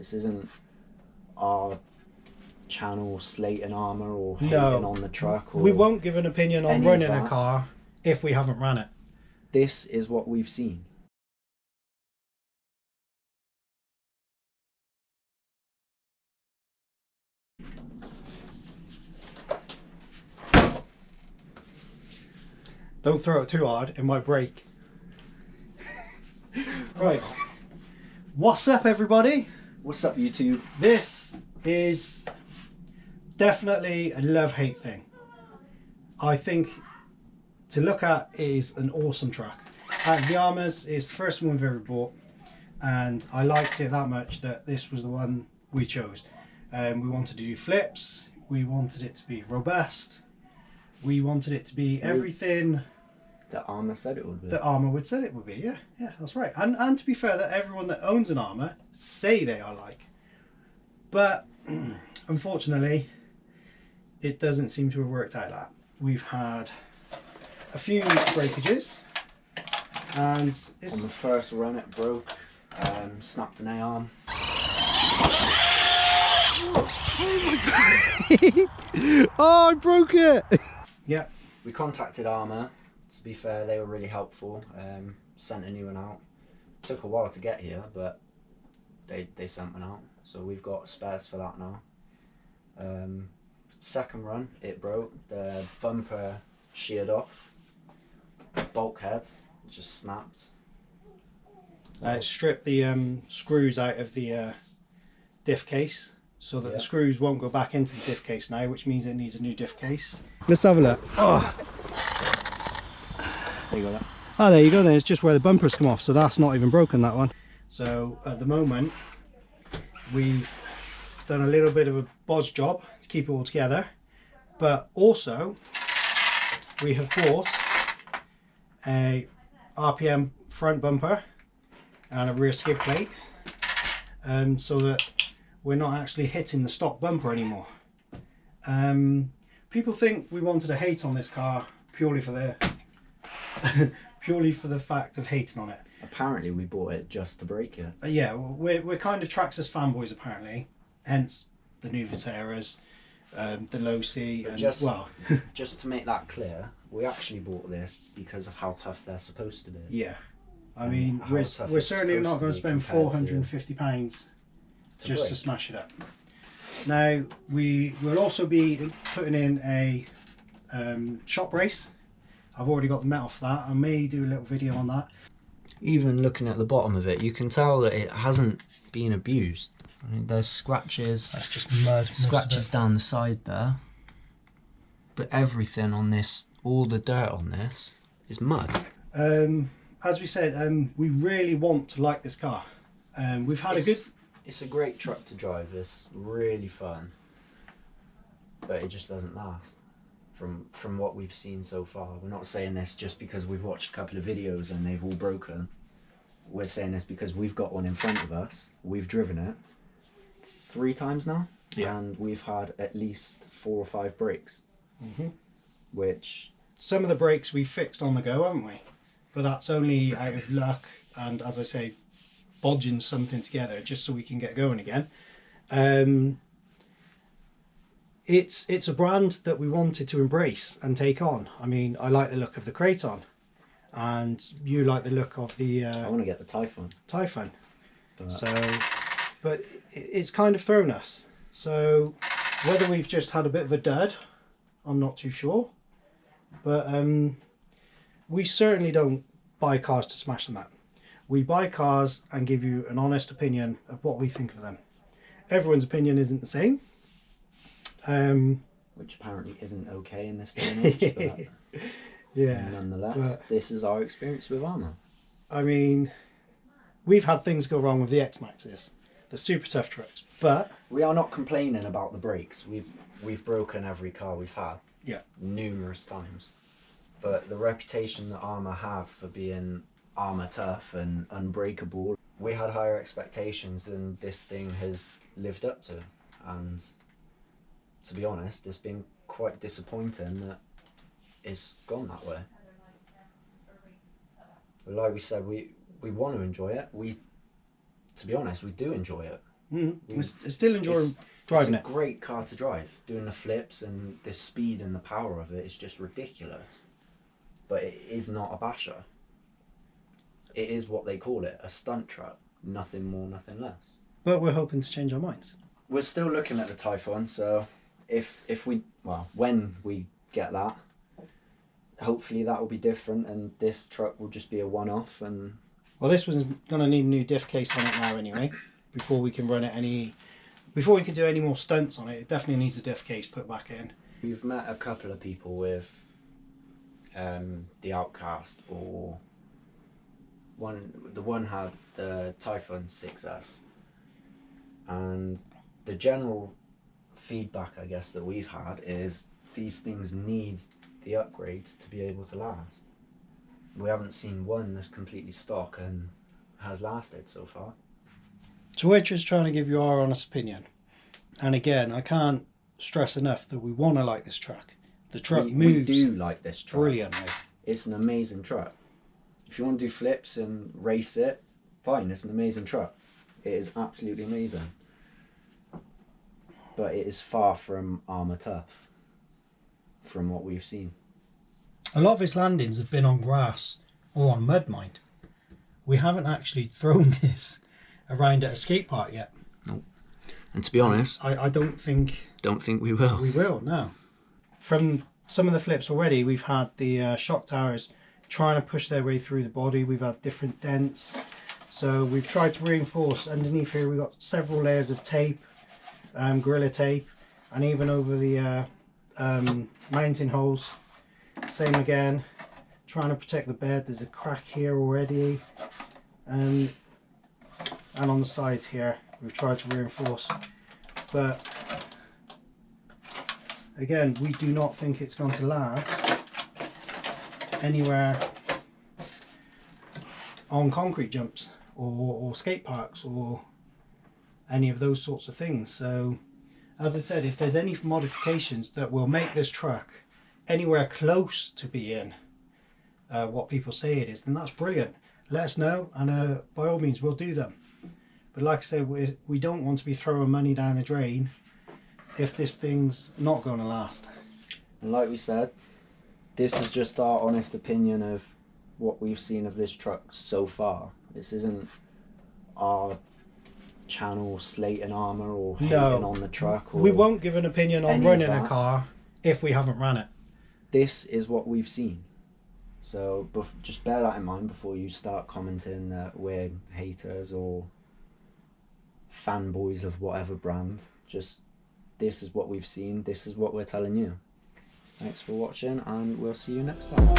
This isn't our channel slating Arrma or hating No, on the truck. Or we won't give an opinion on running a car if we haven't ran it. This is what we've seen. Don't throw it too hard, it might break. Right. What's up, everybody? What's up, YouTube? This is definitely a love-hate thing. I think to look at is an awesome truck. The Arrma's is the first one we've ever bought, and I liked it that much that this was the one we chose. We wanted to do flips, we wanted it to be robust, we wanted it to be everything that Arrma said it would be. That Arrma would said it would be, yeah, that's right. And to be fair, that everyone that owns an Arrma say they are like. But unfortunately, it doesn't seem to have worked out like that. We've had a few breakages, and it's... On the first run it broke, snapped an A-arm. Oh, I broke it! Yeah. We contacted Arrma. To be fair, they were really helpful. Sent a new one out. Took a while to get here, but they sent one out. So we've got spares for that now. Second run, it broke. The bumper sheared off. Bulkhead just snapped. It stripped the screws out of the diff case, so that the screws won't go back into the diff case now, which means it needs a new diff case. Let's have a look. Oh. There you go. That. Oh, there you go then. It's just where the bumpers come off, so that's not even broken, that one. So at the moment, we've done a little bit of a bodge job to keep it all together, but also we have bought a RPM front bumper and a rear skid plate, so that we're not actually hitting the stock bumper anymore. People think we wanted to hate on this car purely for the purely for the fact of hating on it. Apparently we bought it just to break it. Yeah, we're kind of Traxxas fanboys apparently, hence the new Viteras, the low C, and just, well... just to make that clear, we actually bought this because of how tough they're supposed to be. Yeah, I mean, we're certainly not going to spend £450 just to smash it up. Now, we will also be putting in a shop brace. I've already got the metal for that. I may do a little video on that. Even looking at the bottom of it, you can tell that it hasn't been abused. I mean, there's scratches. That's just mud. Scratches down the side there. But everything on this, all the dirt on this, is mud. As we said, we really want to like this car. We've had It's a great truck to drive. It's really fun. But it just doesn't last. From what we've seen so far. We're not saying this just because we've watched a couple of videos and they've all broken. We're saying this because we've got one in front of us. We've driven it 3 times now. Yeah. And we've had at least 4 or 5 breaks. Mm-hmm. Which... Some of the brakes we fixed on the go, haven't we? But that's only out of luck and, as I say, bodging something together just so we can get going again. It's a brand that we wanted to embrace and take on. I mean, I like the look of the Kraton, and you like the look of the... I want to get the Typhon. But it's kind of thrown us. So whether we've just had a bit of a dud, I'm not too sure. But we certainly don't buy cars to smash them up. We buy cars and give you an honest opinion of what we think of them. Everyone's opinion isn't the same. Which apparently isn't okay in this day and age, but yeah, nonetheless, this is our experience with Arrma. I mean, we've had things go wrong with the X-Maxes, the super tough trucks, but we are not complaining about the brakes. We've broken every car we've had, numerous times. But the reputation that Arrma have for being Arrma tough and unbreakable, we had higher expectations than this thing has lived up to, and to be honest, it's been quite disappointing that it's gone that way. But like we said, we want to enjoy it. To be honest, we do enjoy it. It's still enjoying driving it. It's a great car to drive. Doing the flips and the speed and the power of it is just ridiculous. But it is not a basher. It is what they call it, a stunt truck. Nothing more, nothing less. But we're hoping to change our minds. We're still looking at the Typhon, so when we get that, hopefully that will be different, and this truck will just be a one-off. And well, this one's going to need a new diff case on it now anyway, before we can run it before we can do any more stunts on it. It definitely needs a diff case put back in. We've met a couple of people with the Outcast, or the one had the Typhon 6S, and the general feedback, I guess, that we've had is these things need the upgrades to be able to last. We haven't seen one that's completely stock and has lasted so far. So we're just trying to give you our honest opinion. And again, I can't stress enough that we want to like this truck. The truck moves. We do like this truck. Brilliantly. It's an amazing truck. If you want to do flips and race it, fine, it's an amazing truck. It is absolutely amazing. But it is far from Arrma tough, from what we've seen. A lot of its landings have been on grass or on mud, mind. We haven't actually thrown this around at a skate park yet. Nope. And to be honest, I don't think we will. We will, no. From some of the flips already, we've had the shock towers trying to push their way through the body. We've had different dents. So we've tried to reinforce. Underneath here we've got several layers of tape, Gorilla Tape, and even over the mounting holes, same again, trying to protect the bed. There's a crack here already, and on the sides here we've tried to reinforce, but again, we do not think it's going to last anywhere on concrete jumps or skate parks or any of those sorts of things. So as I said, if there's any modifications that will make this truck anywhere close to being what people say it is, then that's brilliant. Let us know, and by all means we'll do them. But like I said, we don't want to be throwing money down the drain if this thing's not going to last. And like we said, this is just our honest opinion of what we've seen of this truck so far. This isn't our channel slating Arrma or hating on the truck. Or we won't give an opinion on running a car if we haven't ran it. This is what we've seen. So just bear that in mind before you start commenting that we're haters or fanboys of whatever brand. Just, this is what we've seen, this is what we're telling you. Thanks for watching, and we'll see you next time.